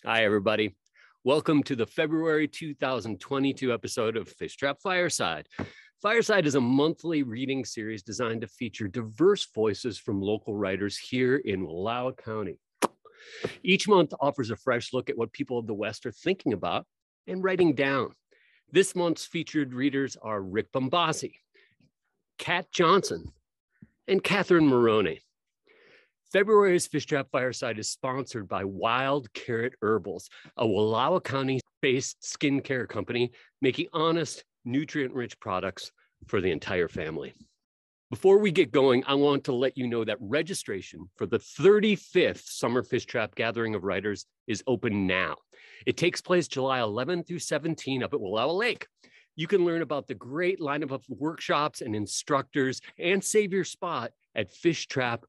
Hi, everybody. Welcome to the February 2022 episode of Fishtrap Fireside. Fireside is a monthly reading series designed to feature diverse voices from local writers here in Wallowa County. Each month offers a fresh look at what people of the West are thinking about and writing down. This month's featured readers are Rick Bombaci, Kat Johnson, and Katherine Marrone. February's Fishtrap Fireside is sponsored by Wild Carrot Herbals, a Wallowa County-based skincare company making honest, nutrient-rich products for the entire family. Before we get going, I want to let you know that registration for the 35th Summer Fishtrap Gathering of Writers is open now. It takes place July 11 through 17 up at Wallowa Lake. You can learn about the great lineup of workshops and instructors and save your spot at fishtrap.org.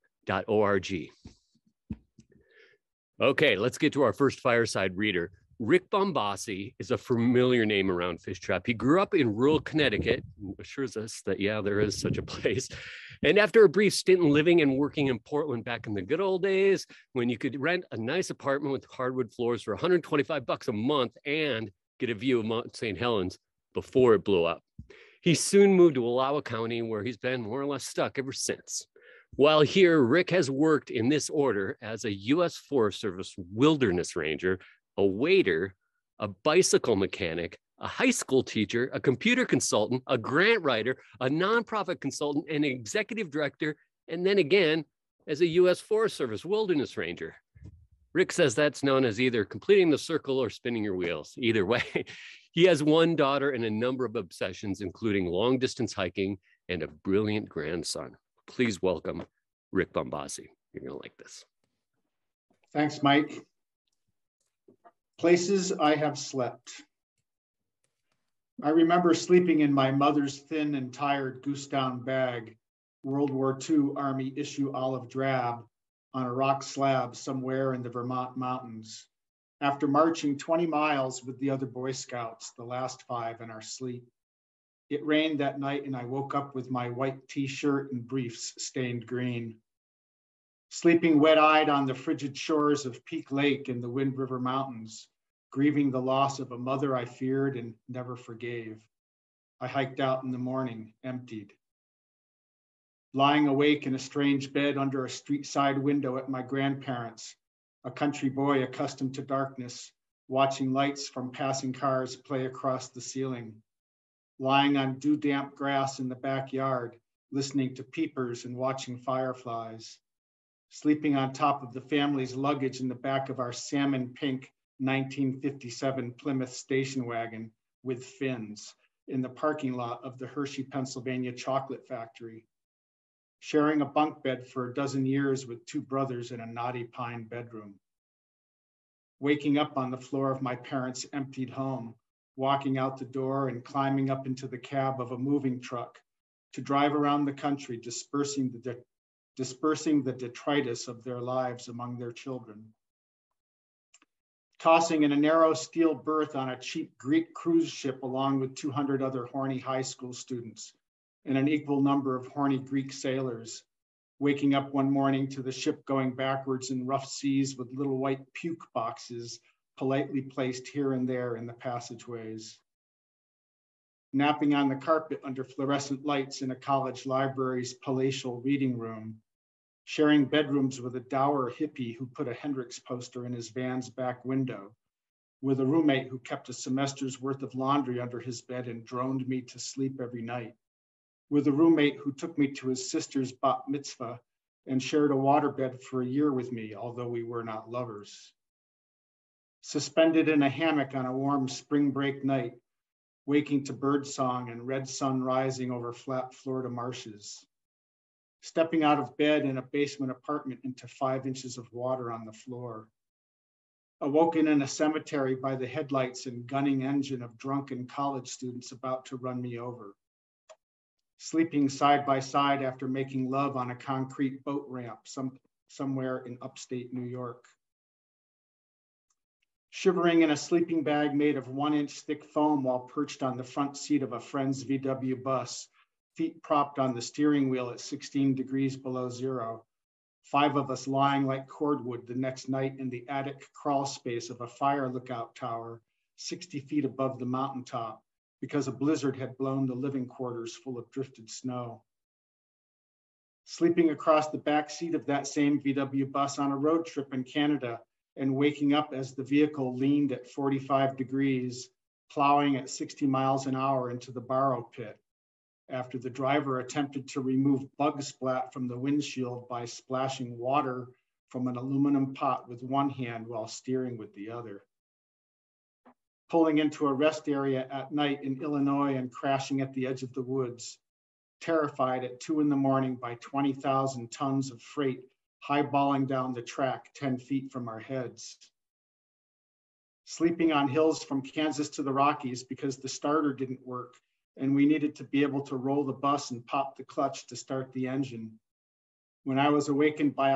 Okay, let's get to our first fireside reader. Rick Bombaci is a familiar name around Fishtrap. He grew up in rural Connecticut, assures us that, yeah, there is such a place. And after a brief stint in living and working in Portland back in the good old days, when you could rent a nice apartment with hardwood floors for $125 a month and get a view of Mount St. Helens before it blew up. He soon moved to Wallowa County, where he's been more or less stuck ever since. While here, Rick has worked in this order as a U.S. Forest Service wilderness ranger, a waiter, a bicycle mechanic, a high school teacher, a computer consultant, a grant writer, a nonprofit consultant, and an executive director, and then again, as a U.S. Forest Service wilderness ranger. Rick says that's known as either completing the circle or spinning your wheels. Either way, he has one daughter and a number of obsessions, including long-distance hiking and a brilliant grandson. Please welcome Rick Bombaci. You're going to like this. Thanks, Mike. Places I have slept. I remember sleeping in my mother's thin and tired goose-down bag, World War II Army issue olive drab, on a rock slab somewhere in the Vermont mountains. After marching 20 miles with the other Boy Scouts, the last 5 in our sleep. It rained that night and I woke up with my white t-shirt and briefs stained green. Sleeping wet-eyed on the frigid shores of Peak Lake in the Wind River Mountains, grieving the loss of a mother I feared and never forgave. I hiked out in the morning, emptied. Lying awake in a strange bed under a street-side window at my grandparents', a country boy accustomed to darkness, watching lights from passing cars play across the ceiling. Lying on dew-damp grass in the backyard, listening to peepers and watching fireflies. Sleeping on top of the family's luggage in the back of our salmon pink 1957 Plymouth station wagon with fins in the parking lot of the Hershey, Pennsylvania chocolate factory. Sharing a bunk bed for a dozen years with 2 brothers in a knotty pine bedroom. Waking up on the floor of my parents' emptied home, walking out the door and climbing up into the cab of a moving truck to drive around the country, dispersing the detritus of their lives among their children. Tossing in a narrow steel berth on a cheap Greek cruise ship along with 200 other horny high school students and an equal number of horny Greek sailors, waking up one morning to the ship going backwards in rough seas with little white puke boxes politely placed here and there in the passageways. Napping on the carpet under fluorescent lights in a college library's palatial reading room, sharing bedrooms with a dour hippie who put a Hendrix poster in his van's back window, with a roommate who kept a semester's worth of laundry under his bed and droned me to sleep every night, with a roommate who took me to his sister's bat mitzvah and shared a waterbed for a year with me, although we were not lovers. Suspended in a hammock on a warm spring break night, waking to birdsong and red sun rising over flat Florida marshes. Stepping out of bed in a basement apartment into 5 inches of water on the floor. Awoken in a cemetery by the headlights and gunning engine of drunken college students about to run me over. Sleeping side by side after making love on a concrete boat ramp somewhere in upstate New York. Shivering in a sleeping bag made of 1-inch thick foam while perched on the front seat of a friend's VW bus, feet propped on the steering wheel at 16 degrees below zero, 5 of us lying like cordwood the next night in the attic crawl space of a fire lookout tower 60 feet above the mountaintop because a blizzard had blown the living quarters full of drifted snow. Sleeping across the back seat of that same VW bus on a road trip in Canada and waking up as the vehicle leaned at 45 degrees, plowing at 60 miles an hour into the borrow pit, after the driver attempted to remove bug splat from the windshield by splashing water from an aluminum pot with one hand while steering with the other. Pulling into a rest area at night in Illinois and crashing at the edge of the woods, terrified at 2 a.m. by 20,000 tons of freight highballing down the track 10 feet from our heads. Sleeping on hills from Kansas to the Rockies because the starter didn't work and we needed to be able to roll the bus and pop the clutch to start the engine. When I was awakened by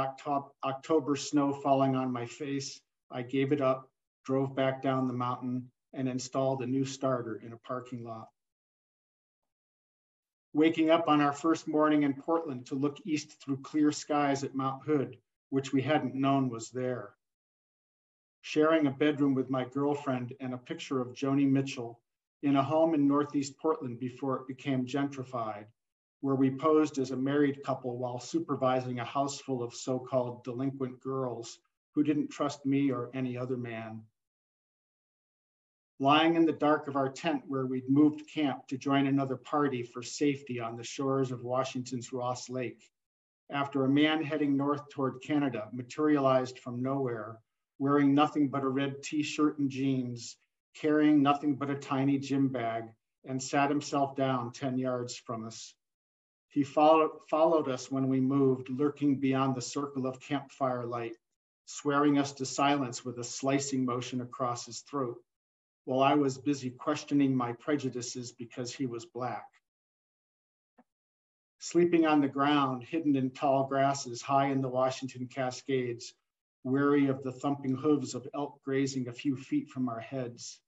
October snow falling on my face, I gave it up, drove back down the mountain, and installed a new starter in a parking lot. Waking up on our first morning in Portland to look east through clear skies at Mount Hood, which we hadn't known was there. Sharing a bedroom with my girlfriend and a picture of Joni Mitchell in a home in Northeast Portland before it became gentrified, where we posed as a married couple while supervising a house full of so-called delinquent girls who didn't trust me or any other man. Lying in the dark of our tent where we'd moved camp to join another party for safety on the shores of Washington's Ross Lake, after a man heading north toward Canada materialized from nowhere, wearing nothing but a red t-shirt and jeans, carrying nothing but a tiny gym bag, and sat himself down 10 yards from us. He followed us when we moved, lurking beyond the circle of campfire light, swearing us to silence with a slicing motion across his throat, while I was busy questioning my prejudices because he was Black. Sleeping on the ground, hidden in tall grasses high in the Washington Cascades, weary of the thumping hooves of elk grazing a few feet from our heads.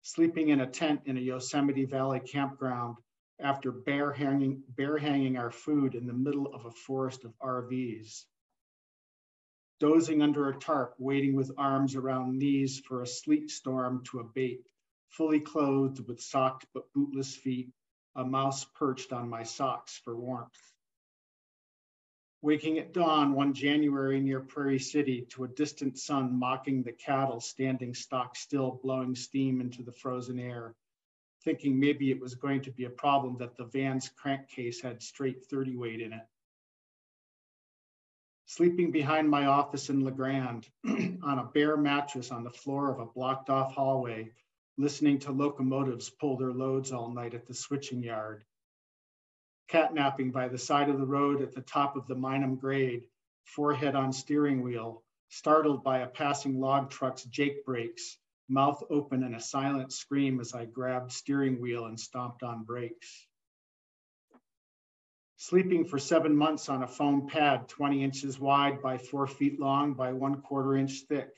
Sleeping in a tent in a Yosemite Valley campground after bear hanging our food in the middle of a forest of RVs. Dozing under a tarp, waiting with arms around knees for a sleet storm to abate, fully clothed with socked but bootless feet, a mouse perched on my socks for warmth. Waking at dawn one January near Prairie City to a distant sun mocking the cattle standing stock still, blowing steam into the frozen air, thinking maybe it was going to be a problem that the van's crankcase had straight 30 weight in it. Sleeping behind my office in La Grande on a bare mattress on the floor of a blocked off hallway, listening to locomotives pull their loads all night at the switching yard. Catnapping by the side of the road at the top of the Minham grade, forehead on steering wheel, startled by a passing log truck's Jake brakes, mouth open in a silent scream as I grabbed steering wheel and stomped on brakes. Sleeping for 7 months on a foam pad 20 inches wide by 4 feet long by 1/4 inch thick,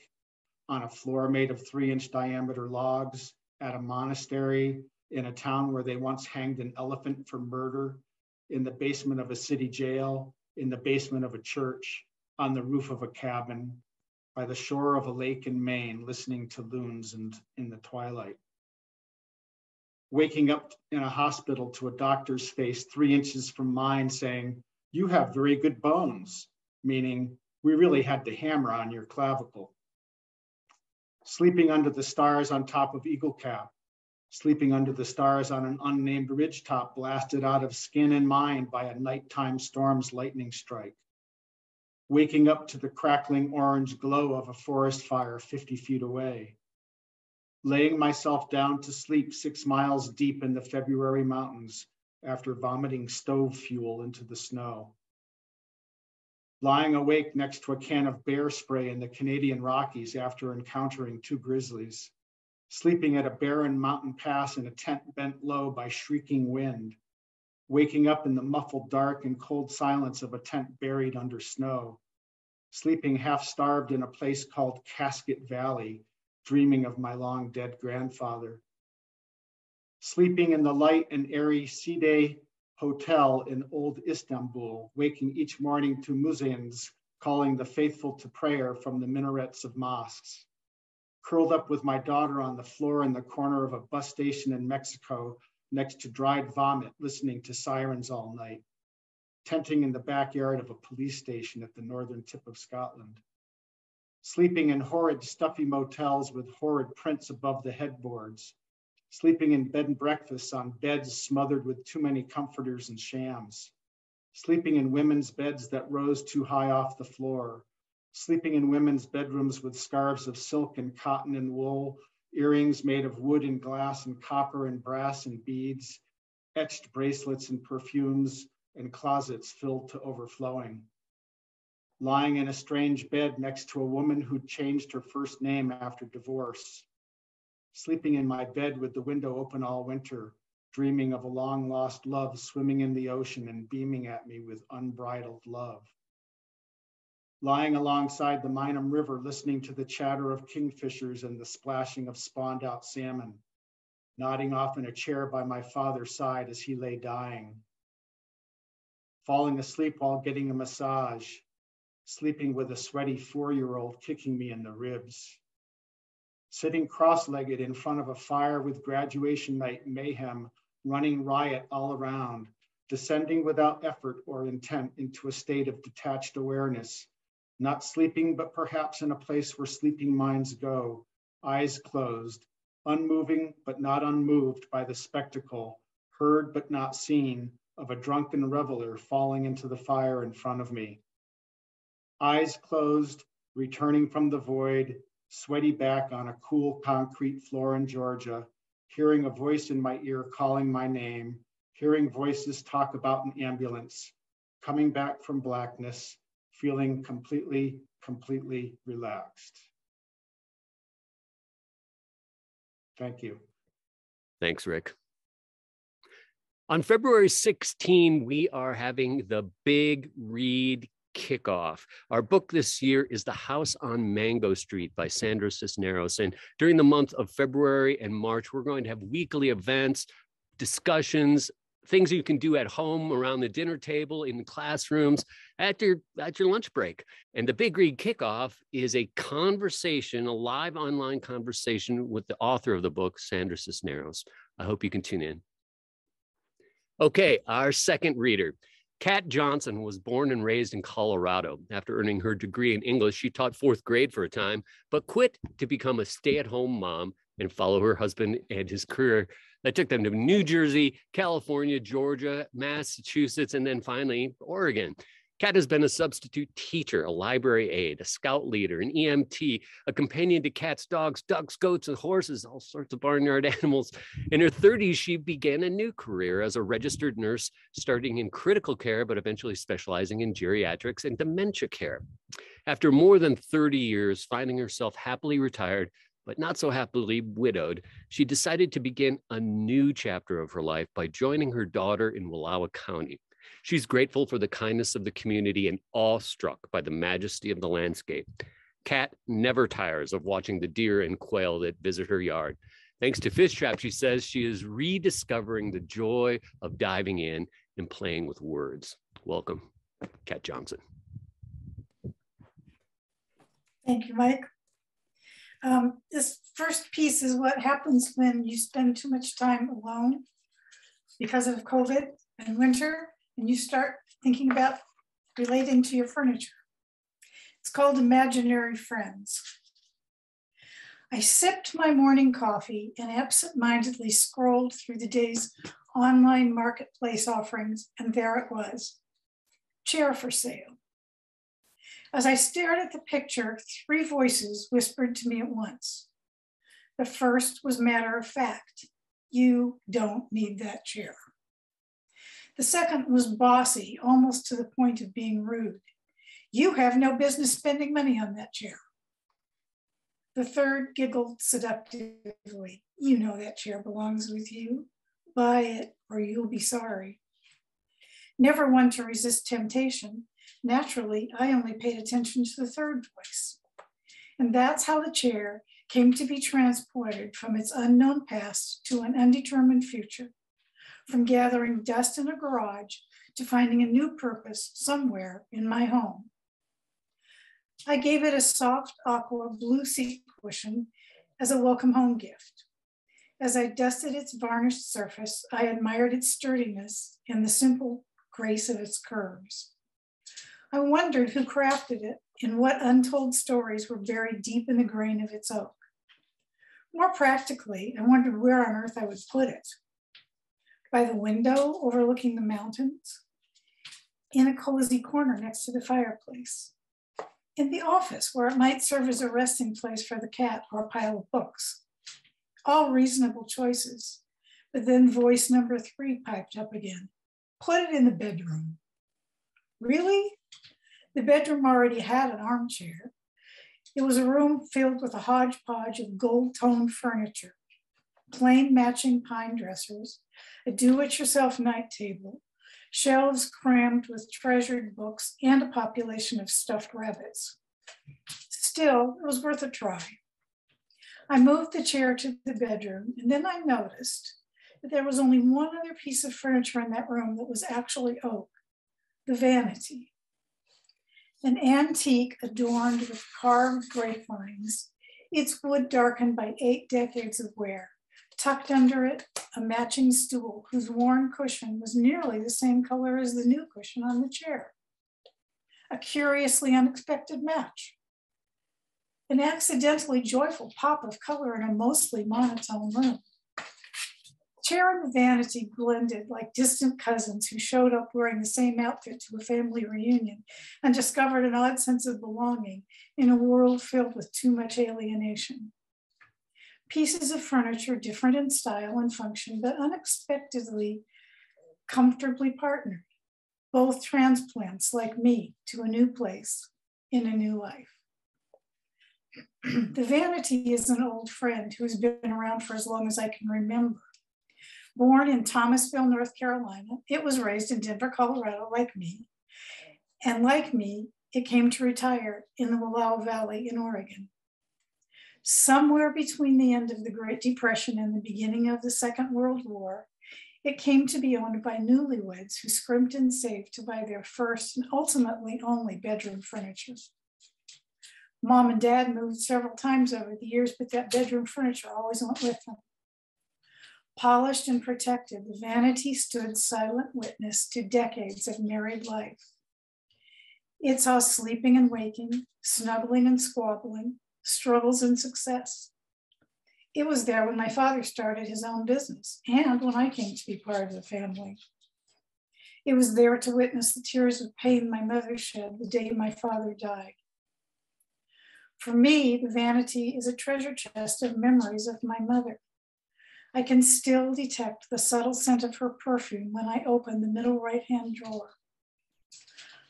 on a floor made of 3-inch diameter logs, at a monastery, in a town where they once hanged an elephant for murder, in the basement of a city jail, in the basement of a church, on the roof of a cabin, by the shore of a lake in Maine, listening to loons and in the twilight. Waking up in a hospital to a doctor's face 3 inches from mine saying, "You have very good bones," meaning we really had to hammer on your clavicle. Sleeping under the stars on top of Eagle Cap, sleeping under the stars on an unnamed ridgetop blasted out of skin and mind by a nighttime storm's lightning strike. Waking up to the crackling orange glow of a forest fire 50 feet away. Laying myself down to sleep 6 miles deep in the February mountains after vomiting stove fuel into the snow. Lying awake next to a can of bear spray in the Canadian Rockies after encountering 2 grizzlies. Sleeping at a barren mountain pass in a tent bent low by shrieking wind. Waking up in the muffled dark and cold silence of a tent buried under snow. Sleeping half starved in a place called Casket Valley, dreaming of my long dead grandfather. Sleeping in the light and airy Side Hotel in old Istanbul, waking each morning to muezzins calling the faithful to prayer from the minarets of mosques. Curled up with my daughter on the floor in the corner of a bus station in Mexico next to dried vomit, listening to sirens all night. Tenting in the backyard of a police station at the northern tip of Scotland. Sleeping in horrid, stuffy motels with horrid prints above the headboards. Sleeping in bed and breakfasts on beds smothered with too many comforters and shams. Sleeping in women's beds that rose too high off the floor. Sleeping in women's bedrooms with scarves of silk and cotton and wool, earrings made of wood and glass and copper and brass and beads, etched bracelets and perfumes, and closets filled to overflowing. Lying in a strange bed next to a woman who'd changed her first name after divorce. Sleeping in my bed with the window open all winter, dreaming of a long lost love swimming in the ocean and beaming at me with unbridled love. Lying alongside the Minam River, listening to the chatter of kingfishers and the splashing of spawned out salmon, nodding off in a chair by my father's side as he lay dying. Falling asleep while getting a massage, sleeping with a sweaty 4-year-old kicking me in the ribs. Sitting cross-legged in front of a fire with graduation night mayhem running riot all around, descending without effort or intent into a state of detached awareness, not sleeping, but perhaps in a place where sleeping minds go, eyes closed, unmoving but not unmoved by the spectacle, heard but not seen, of a drunken reveler falling into the fire in front of me. Eyes closed, returning from the void, sweaty back on a cool concrete floor in Georgia, hearing a voice in my ear calling my name, hearing voices talk about an ambulance, coming back from blackness, feeling completely relaxed. Thank you. Thanks, Rick. On February 16, we are having the Big Read Kickoff. Our book this year is The House on Mango Street by Sandra Cisneros. And during the month of February and March, we're going to have weekly events, discussions, things you can do at home, around the dinner table, in the classrooms, at your lunch break. And the Big Read Kickoff is a conversation, a live online conversation with the author of the book, Sandra Cisneros. I hope you can tune in. Okay, our second reader. Kat Johnson was born and raised in Colorado. After earning her degree in English, she taught 4th grade for a time, but quit to become a stay-at-home mom and follow her husband and his career that took them to New Jersey, California, Georgia, Massachusetts, and then finally Oregon. Kat has been a substitute teacher, a library aide, a scout leader, an EMT, a companion to cats, dogs, ducks, goats, and horses, all sorts of barnyard animals. In her 30s, she began a new career as a registered nurse, starting in critical care, but eventually specializing in geriatrics and dementia care. After more than 30 years, finding herself happily retired, but not so happily widowed, she decided to begin a new chapter of her life by joining her daughter in Wallowa County. She's grateful for the kindness of the community and awestruck by the majesty of the landscape. Kat never tires of watching the deer and quail that visit her yard. Thanks to Fishtrap, she says she is rediscovering the joy of diving in and playing with words. Welcome, Kat Johnson. Thank you, Mike. This first piece is what happens when you spend too much time alone because of COVID and winter, and you start thinking about relating to your furniture. It's called Imaginary Friends. I sipped my morning coffee and absent-mindedly scrolled through the day's online marketplace offerings, and there it was, chair for sale. As I stared at the picture, 3 voices whispered to me at once. The first was matter of fact. You don't need that chair. The second was bossy, almost to the point of being rude. You have no business spending money on that chair. The third giggled seductively. You know that chair belongs with you. Buy it or you'll be sorry. Never one to resist temptation, naturally, I only paid attention to the third voice. And that's how the chair came to be transported from its unknown past to an undetermined future, from gathering dust in a garage to finding a new purpose somewhere in my home. I gave it a soft aqua blue seat cushion as a welcome home gift. As I dusted its varnished surface, I admired its sturdiness and the simple grace of its curves. I wondered who crafted it and what untold stories were buried deep in the grain of its oak. More practically, I wondered where on earth I would put it. By the window overlooking the mountains, in a cozy corner next to the fireplace, in the office where it might serve as a resting place for the cat or a pile of books. All reasonable choices, but then voice number 3 piped up again. Put it in the bedroom. Really? The bedroom already had an armchair. It was a room filled with a hodgepodge of gold-toned furniture, plain matching pine dressers, a do-it-yourself night table, shelves crammed with treasured books, and a population of stuffed rabbits. Still, it was worth a try. I moved the chair to the bedroom, and then I noticed that there was only one other piece of furniture in that room that was actually oak, the vanity. An antique adorned with carved grapevines, its wood darkened by 8 decades of wear. Tucked under it, a matching stool whose worn cushion was nearly the same color as the new cushion on the chair. A curiously unexpected match. An accidentally joyful pop of color in a mostly monotone room. Chair and the vanity blended like distant cousins who showed up wearing the same outfit to a family reunion and discovered an odd sense of belonging in a world filled with too much alienation. Pieces of furniture different in style and function, but unexpectedly comfortably partnered. Both transplants like me to a new place in a new life. The vanity is an old friend who's been around for as long as I can remember. Born in Thomasville, North Carolina, it was raised in Denver, Colorado, like me. And like me, it came to retire in the Wallowa Valley in Oregon. Somewhere between the end of the Great Depression and the beginning of the Second World War, it came to be owned by newlyweds who scrimped and saved to buy their first and ultimately only bedroom furniture. Mom and Dad moved several times over the years, but that bedroom furniture always went with them. Polished and protected, the vanity stood silent witness to decades of married life. It saw sleeping and waking, snuggling and squabbling, struggles and success. It was there when my father started his own business and when I came to be part of the family. It was there to witness the tears of pain my mother shed the day my father died. For me, the vanity is a treasure chest of memories of my mother. I can still detect the subtle scent of her perfume when I open the middle right-hand drawer.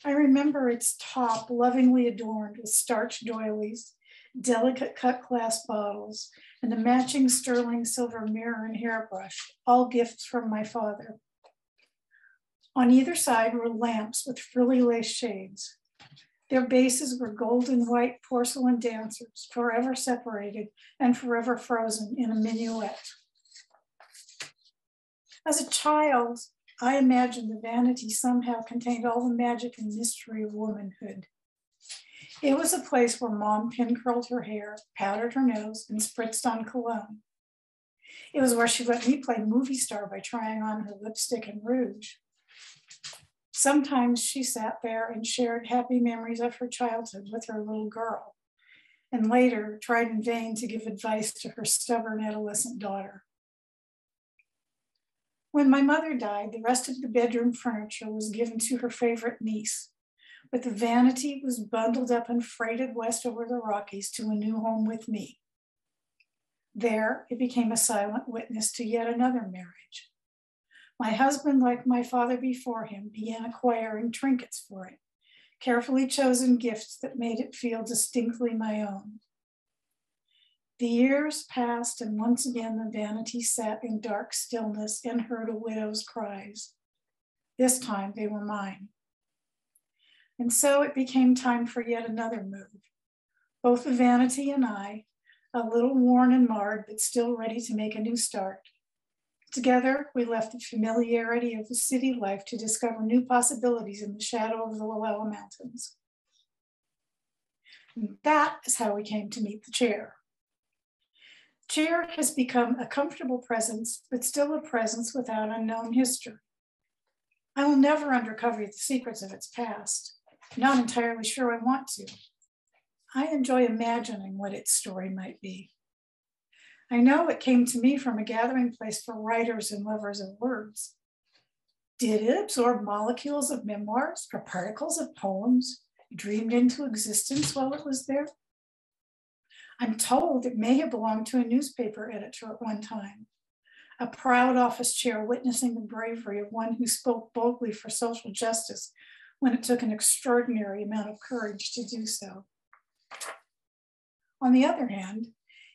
I remember its top lovingly adorned with starched doilies, delicate cut glass bottles, and a matching sterling silver mirror and hairbrush, all gifts from my father. On either side were lamps with frilly lace shades. Their bases were golden white porcelain dancers, forever separated and forever frozen in a minuet. As a child, I imagined the vanity somehow contained all the magic and mystery of womanhood. It was a place where Mom pin curled her hair, powdered her nose, and spritzed on cologne. It was where she let me play movie star by trying on her lipstick and rouge. Sometimes she sat there and shared happy memories of her childhood with her little girl, and later tried in vain to give advice to her stubborn adolescent daughter. When my mother died, the rest of the bedroom furniture was given to her favorite niece, but the vanity was bundled up and freighted west over the Rockies to a new home with me. There, it became a silent witness to yet another marriage. My husband, like my father before him, began acquiring trinkets for it, carefully chosen gifts that made it feel distinctly my own. The years passed, and once again the vanity sat in dark stillness and heard a widow's cries. This time they were mine. And so it became time for yet another move. Both the vanity and I, a little worn and marred, but still ready to make a new start. Together, we left the familiarity of the city life to discover new possibilities in the shadow of the Wallowa Mountains. And that is how we came to meet the chair. Chair has become a comfortable presence, but still a presence without unknown history. I will never uncover the secrets of its past. Not entirely sure I want to. I enjoy imagining what its story might be. I know it came to me from a gathering place for writers and lovers of words. Did it absorb molecules of memoirs or particles of poems dreamed into existence while it was there? I'm told it may have belonged to a newspaper editor at one time, a proud office chair witnessing the bravery of one who spoke boldly for social justice when it took an extraordinary amount of courage to do so. On the other hand,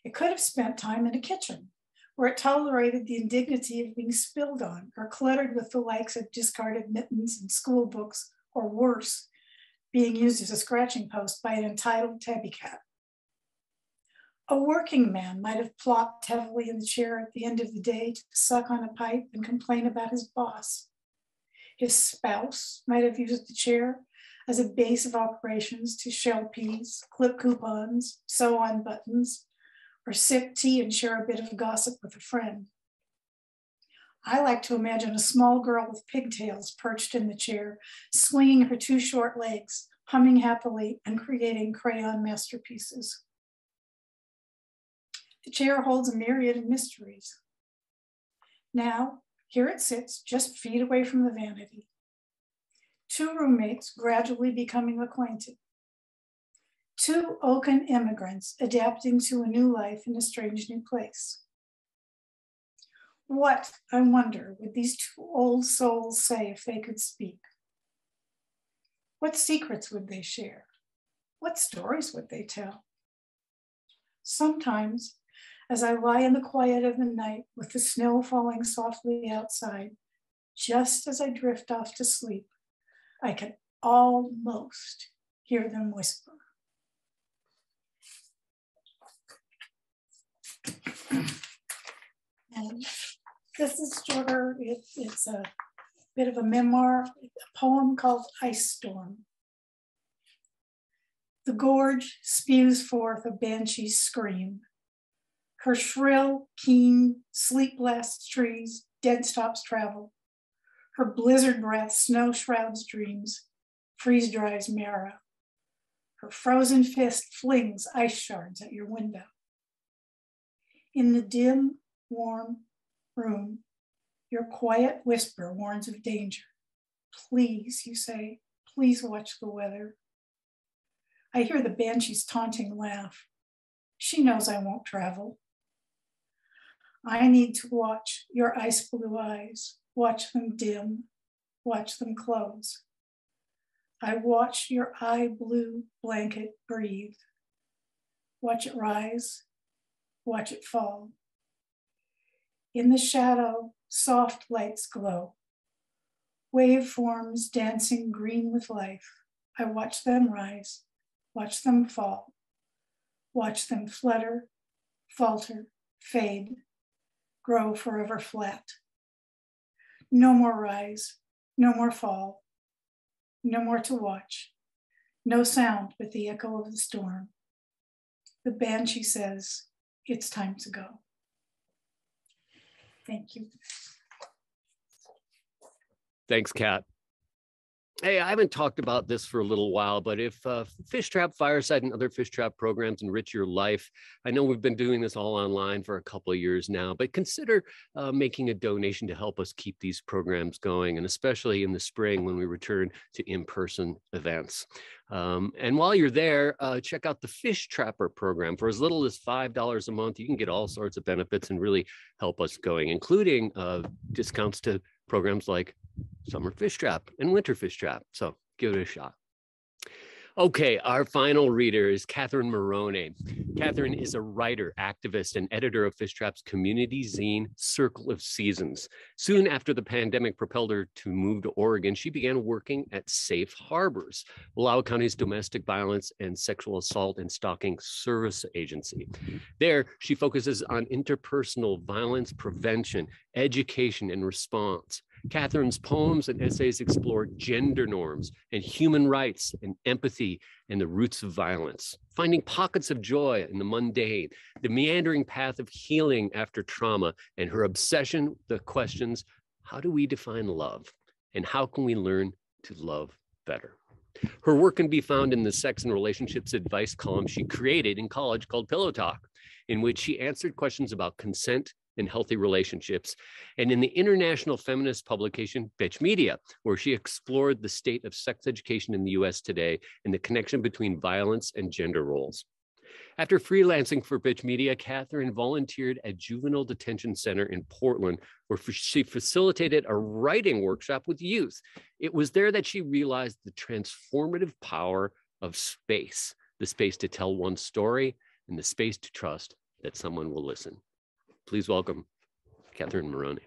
it could have spent time in a kitchen where it tolerated the indignity of being spilled on or cluttered with the likes of discarded mittens and school books, or worse, being used as a scratching post by an entitled tabby cat. A working man might have plopped heavily in the chair at the end of the day to suck on a pipe and complain about his boss. His spouse might have used the chair as a base of operations to shell peas, clip coupons, sew on buttons, or sip tea and share a bit of gossip with a friend. I like to imagine a small girl with pigtails perched in the chair, swinging her two short legs, humming happily and creating crayon masterpieces. The chair holds a myriad of mysteries. Now, here it sits, just feet away from the vanity. Two roommates gradually becoming acquainted. Two oaken immigrants adapting to a new life in a strange new place. What, I wonder, would these two old souls say if they could speak? What secrets would they share? What stories would they tell? Sometimes, as I lie in the quiet of the night with the snow falling softly outside, just as I drift off to sleep, I can almost hear them whisper. And this is shorter. It's a bit of a memoir, a poem called Ice Storm. The gorge spews forth a banshee's scream. Her shrill, keen, sleep-blessed trees, dead stops travel. Her blizzard breath snow shrouds dreams, freeze dries marrow. Her frozen fist flings ice shards at your window. In the dim, warm room, your quiet whisper warns of danger. Please, you say, please watch the weather. I hear the banshee's taunting laugh. She knows I won't travel. I need to watch your ice blue eyes, watch them dim, watch them close. I watch your eye blue blanket breathe. Watch it rise, watch it fall. In the shadow, soft lights glow. Waveforms dancing green with life. I watch them rise, watch them fall. Watch them flutter, falter, fade, grow forever flat. No more rise, no more fall, no more to watch, no sound but the echo of the storm. The banshee says, it's time to go. Thank you. Thanks, Kat. Hey, I haven't talked about this for a little while, but if Fishtrap Fireside and other Fishtrap programs enrich your life, I know we've been doing this all online for a couple of years now, but consider making a donation to help us keep these programs going, and especially in the spring when we return to in-person events. And while you're there, check out the Fish Trapper program. For as little as $5 a month, you can get all sorts of benefits and really help us going, including discounts to programs like Summer Fish Trap and Winter Fish Trap. So give it a shot. Okay, our final reader is Katherine Marrone. Katherine is a writer, activist, and editor of Fishtrap's community zine, Circle of Seasons. Soon after the pandemic propelled her to move to Oregon, she began working at Safe Harbors, Wallowa County's domestic violence and sexual assault and stalking service agency. There, she focuses on interpersonal violence prevention, education, and response. Katherine's poems and essays explore gender norms and human rights and empathy and the roots of violence, finding pockets of joy in the mundane, the meandering path of healing after trauma, and her obsession with the questions, how do we define love? And how can we learn to love better? Her work can be found in the sex and relationships advice column she created in college called Pillow Talk, in which she answered questions about consent and healthy relationships, and in the international feminist publication Bitch Media, where she explored the state of sex education in the US today and the connection between violence and gender roles. After freelancing for Bitch Media, Katherine volunteered at Juvenile Detention Center in Portland, where she facilitated a writing workshop with youth. It was there that she realized the transformative power of space, the space to tell one's story and the space to trust that someone will listen. Please welcome Katherine Marrone.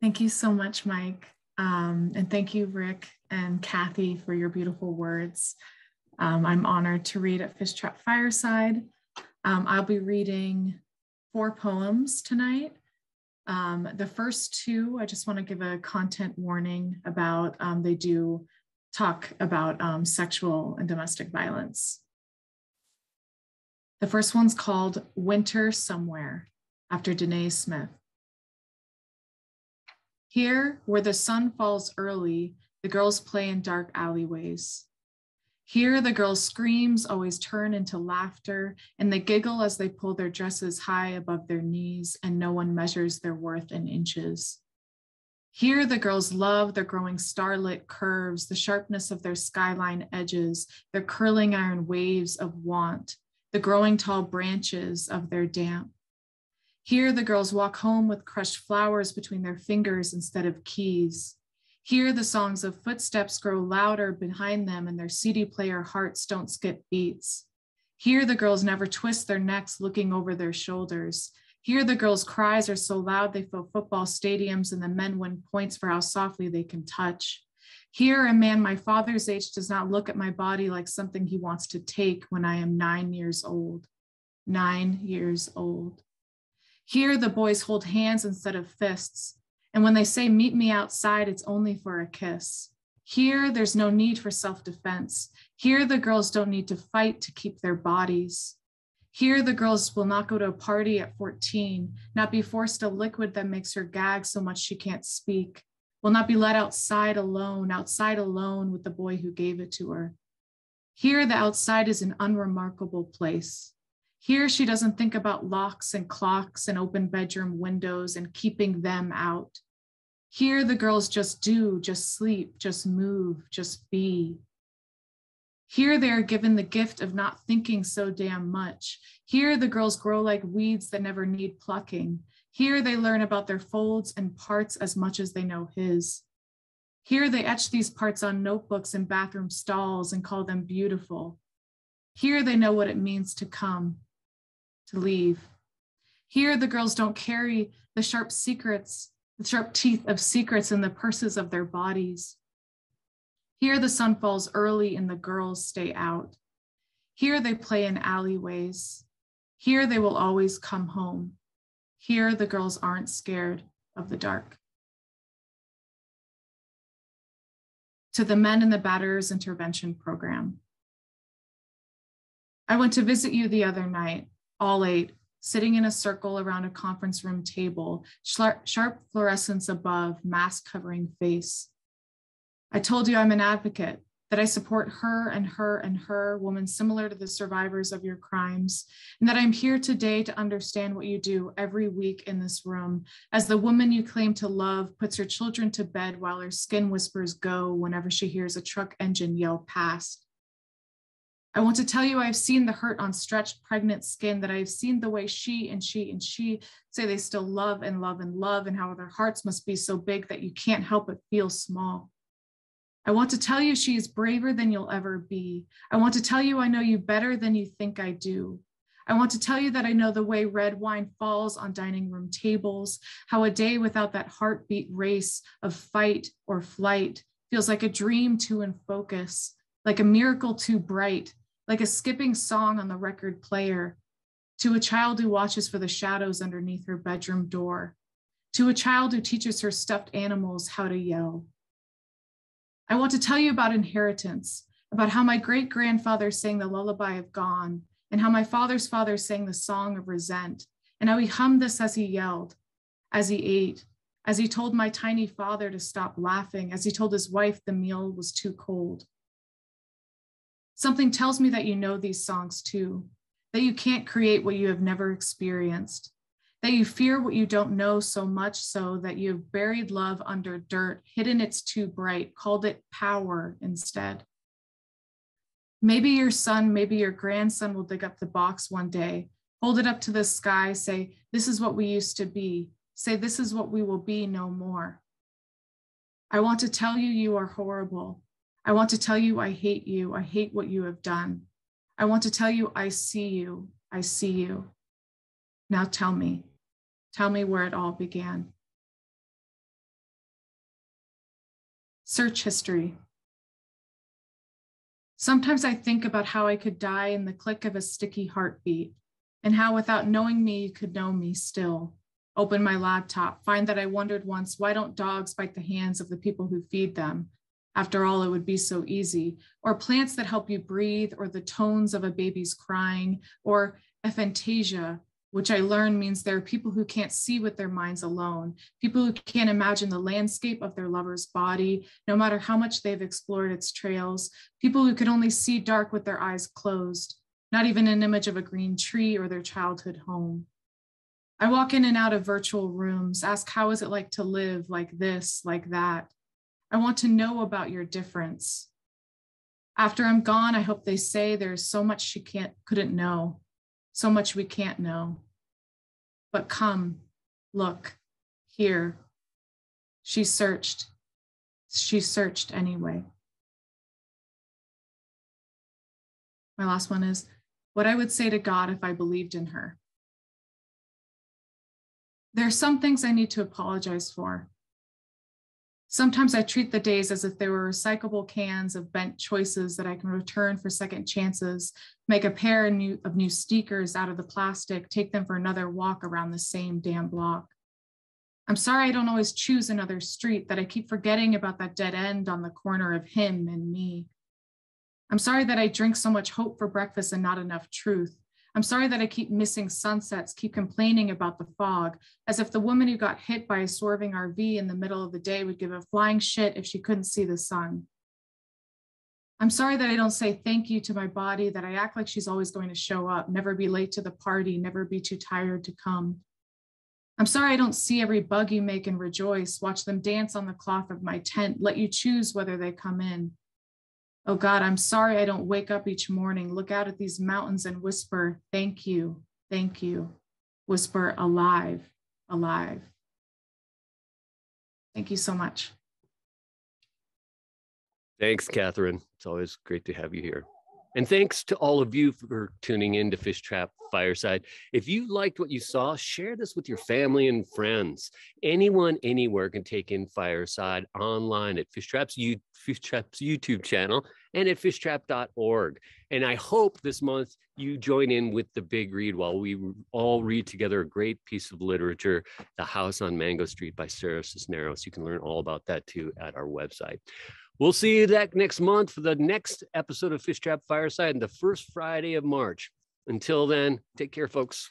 Thank you so much, Mike. And thank you, Rick and Kathy, for your beautiful words. I'm honored to read at Fishtrap Fireside. I'll be reading 4 poems tonight. The first 2, I just want to give a content warning about, they do talk about sexual and domestic violence. The first one's called Winter Somewhere, after Danae Smith. Here, where the sun falls early, the girls play in dark alleyways. Here, the girls' screams always turn into laughter, and they giggle as they pull their dresses high above their knees, and no one measures their worth in inches. Here, the girls love their growing starlit curves, the sharpness of their skyline edges, their curling iron waves of want, the growing tall branches of their damp. Here, the girls walk home with crushed flowers between their fingers instead of keys. Here, the songs of footsteps grow louder behind them and their CD player hearts don't skip beats. Here, the girls never twist their necks looking over their shoulders. Here, the girls' cries are so loud they fill football stadiums and the men win points for how softly they can touch. Here, a man my father's age does not look at my body like something he wants to take when I am 9 years old. 9 years old. Here, the boys hold hands instead of fists. And when they say, meet me outside, it's only for a kiss. Here, there's no need for self-defense. Here, the girls don't need to fight to keep their bodies. Here, the girls will not go to a party at 14, not be forced a liquid that makes her gag so much she can't speak, will not be let outside alone with the boy who gave it to her. Here, the outside is an unremarkable place. Here, she doesn't think about locks and clocks and open bedroom windows and keeping them out. Here, the girls just do, just sleep, just move, just be. Here, they are given the gift of not thinking so damn much. Here, the girls grow like weeds that never need plucking. Here, they learn about their folds and parts as much as they know his. Here, they etch these parts on notebooks in bathroom stalls and call them beautiful. Here, they know what it means to come, to leave. Here, the girls don't carry the sharp teeth of secrets in the purses of their bodies. Here, the sun falls early and the girls stay out. Here, they play in alleyways. Here, they will always come home. Here, the girls aren't scared of the dark. To the men in the Batterers Intervention Program. I went to visit you the other night, all 8, sitting in a circle around a conference room table, sharp fluorescence above, mask covering face. I told you I'm an advocate, that I support her and her and her, women similar to the survivors of your crimes, and that I'm here today to understand what you do every week in this room, as the woman you claim to love puts her children to bed while her skin whispers go whenever she hears a truck engine yell past. I want to tell you I've seen the hurt on stretched pregnant skin, that I've seen the way she and she say they still love and love and love, and how their hearts must be so big that you can't help but feel small. I want to tell you she is braver than you'll ever be. I want to tell you I know you better than you think I do. I want to tell you that I know the way red wine falls on dining room tables, how a day without that heartbeat race of fight or flight feels like a dream too in focus, like a miracle too bright, like a skipping song on the record player, to a child who watches for the shadows underneath her bedroom door. to a child who teaches her stuffed animals how to yell. I want to tell you about inheritance, about how my great-grandfather sang the lullaby of gone, and how my father's father sang the song of resent, and how he hummed this as he yelled, as he ate, as he told my tiny father to stop laughing, as he told his wife the meal was too cold. Something tells me that you know these songs too, that you can't create what you have never experienced, that you fear what you don't know so much so that you have buried love under dirt, hidden it's too bright, called it power instead. Maybe your son, maybe your grandson will dig up the box one day, hold it up to the sky, say, this is what we used to be, say, this is what we will be no more. I want to tell you you are horrible. I want to tell you I hate you. I hate what you have done. I want to tell you I see you. I see you. Now tell me where it all began. Search history. Sometimes I think about how I could die in the click of a sticky heartbeat, and how without knowing me, you could know me still. Open my laptop, find that I wondered once, why don't dogs bite the hands of the people who feed them? After all, it would be so easy. Or plants that help you breathe, or the tones of a baby's crying, or aphantasia, which I learned means there are people who can't see with their minds alone, people who can't imagine the landscape of their lover's body, no matter how much they've explored its trails, people who can only see dark with their eyes closed, not even an image of a green tree or their childhood home. I walk in and out of virtual rooms, ask how is it like to live like this, like that. I want to know about your difference. After I'm gone, I hope they say there's so much she couldn't know, so much we can't know. But come, look, here. She searched anyway. My last one is what I would say to God if I believed in her. There are some things I need to apologize for. Sometimes I treat the days as if they were recyclable cans of bent choices that I can return for second chances, make a pair of new sneakers out of the plastic, take them for another walk around the same damn block. I'm sorry I don't always choose another street, that I keep forgetting about that dead end on the corner of him and me. I'm sorry that I drink so much hope for breakfast and not enough truth. I'm sorry that I keep missing sunsets, keep complaining about the fog, as if the woman who got hit by a swerving RV in the middle of the day would give a flying shit if she couldn't see the sun. I'm sorry that I don't say thank you to my body, that I act like she's always going to show up, never be late to the party, never be too tired to come. I'm sorry I don't see every bug you make and rejoice, watch them dance on the cloth of my tent, let you choose whether they come in. Oh God, I'm sorry I don't wake up each morning, look out at these mountains and whisper, thank you, thank you. Whisper, alive, alive. Thank you so much. Thanks, Katherine. It's always great to have you here. And thanks to all of you for tuning in to Fishtrap Fireside. If you liked what you saw, share this with your family and friends. Anyone, anywhere can take in Fireside online at Fishtrap's YouTube channel and at fishtrap.org. And I hope this month you join in with the big read while we all read together a great piece of literature, The House on Mango Street by Sarah Cisneros. You can learn all about that too at our website. We'll see you next month for the next episode of Fishtrap Fireside and the first Friday of March. Until then, take care, folks.